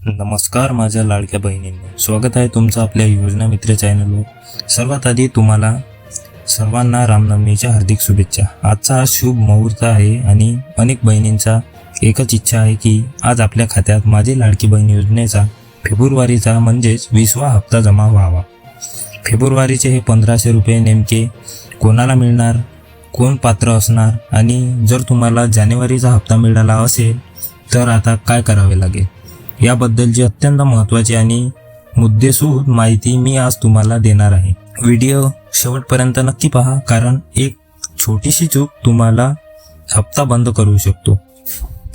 नमस्कार माझ्या लाडक्या बहिणींनो, स्वागत आहे तुमचं आपल्या योजना मित्र चॅनलवर। सर्वात आधी तुम्हाला सर्वांना रामनवमीच्या हार्दिक शुभेच्छा। आजचा हा शुभ मुहूर्त आहे आणि अनेक बहिणींचा एकच इच्छा आहे की आज आपल्या खात्यात माझी लाडकी बहीण योजनेचा फेब्रुवारीचा म्हणजेच 20वा हप्ता जमा व्हावा। फेब्रुवारीचे हे 1500 रुपये नेमके कोणाला मिळणार, कोण पात्र असणार आणि जर तुम्हाला जानेवारीचा हप्ता मिळाला असेल तर आता काय करावे लागेल याबद्दलची अत्यंत महत्त्वाची आणि मुद्देसूद माहिती मी आज तुम्हाला देणार आहे। व्हिडिओ शेवटपर्यंत नक्की पहा, कारण एक छोटीशी चूक तुम्हाला हप्ता बंद करू शकतो।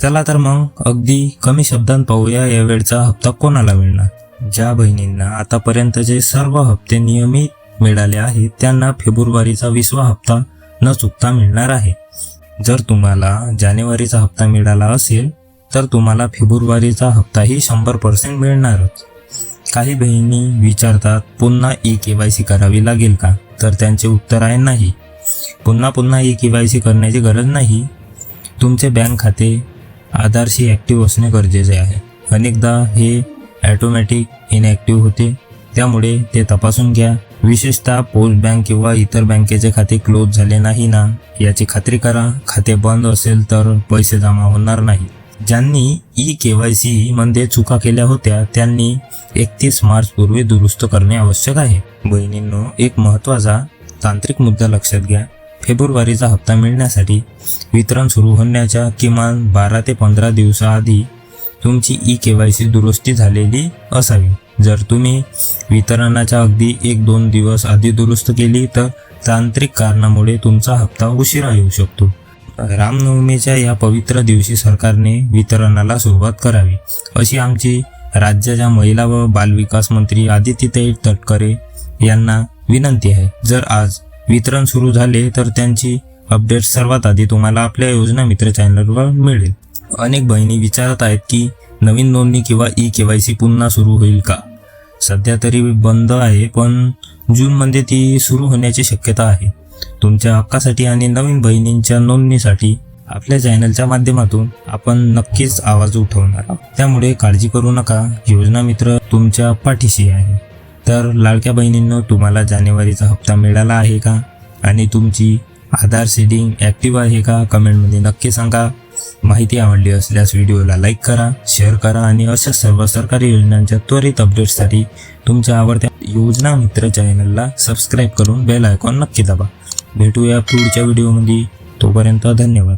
चला तर मग अगदी कमी शब्दांत पाहूया यावेळचा हप्ता कोणाला मिळणार। ज्या बहिणींना आतापर्यंतचे सर्व हप्ते नियमित मिळाले आहेत त्यांना फेब्रुवारीचा 20वा हप्ता न चुकता मिळणार आहे। जर तुम्हाला जानेवारीचा हप्ता मिळाला असेल तर तुम्हाला फेब्रुवारीचा हप्ताही 100% मिळणारच। काही बहिणी विचारतात पुन्हा KYC करावी लागेल का, तर त्यांचे उत्तर आहे नाही। पुन्हा KYC करण्याची गरज नाही। तुमचे बँक खाते आधारशी ॲक्टिव्ह असणे गरजेचे आहे। अनेकदा हे ॲटोमॅटिक इनॲक्टिव्ह होते, त्यामुळे ते तपासून घ्या। विशेषतः पोस्ट बँक किंवा इतर बँकेचे खाते क्लोज झाले नाही ना याची खात्री करा। खाते बंद असेल तर पैसे जमा होणार नाही। ज्यांनी KYC मध्ये चुका केल्या होत्या त्यांनी 31 मार्च पूर्वी दुरुस्त करणे आवश्यक आहे। बहिणींनो, एक महत्त्वाचा तांत्रिक मुद्दा लक्षात घ्या। फेब्रुवारीचा हप्ता मिळण्यासाठी वितरण सुरू होण्याच्या किमान 12 ते 15 दिवसाआधी तुमची KYC दुरुस्ती झालेली असावी। जर तुम्ही वितरणाच्या अगदी 1-2 दिवस आधी दुरुस्त केली तर तांत्रिक कारणामुळे तुमचा हप्ता उशिरा येऊ शकतो। रामनवमीच्या या पवित्र दिवशी सरकारने वितरणाला सुरुवात करावी अशी आमची राज्याच्या महिला व बालविकास मंत्री आदित्यताई तटकरे यांना विनंती आहे। जर आज वितरण सुरू झाले तर त्यांची अपडेट सर्वात आधी तुम्हाला आपल्या योजना मित्र चॅनलवर मिळेल। अनेक बहिणी विचारत आहेत की नवीन नोंदणी किंवा KYC पुन्हा सुरू होईल का। सध्या तरी बंद आहे, पण जूनमध्ये ती सुरू होण्याची शक्यता आहे। तुमच्या हक्कासाठी आणि नवीन बहिणींच्या नोंदणीसाठी आपल्या चॅनलच्या माध्यमातून आपण नक्कीच आवाज उठवणार आहोत, त्यामुळे काळजी करू नका। योजना मित्र तुमच्या पाठीशी आहे। तर लाडक्या बहिणींनो, तुम्हाला जानेवारीचा हप्ता मिळाला आहे का आणि तुमची आधार सीडिंग ॲक्टिव्ह आहे का, कमेंटमध्ये नक्की सांगा। माहिती आवडली असल्यास व्हिडिओला लाईक करा, शेअर करा आणि अशा सर्व सरकारी योजनांच्या त्वरित अपडेट्ससाठी तुमच्या आवडत्या योजना मित्र चॅनलला सबस्क्राईब करून बेल आयकॉन नक्की दाबा। भेटूया पुढच्या व्हिडिओमध्ये, तोपर्यंत धन्यवाद।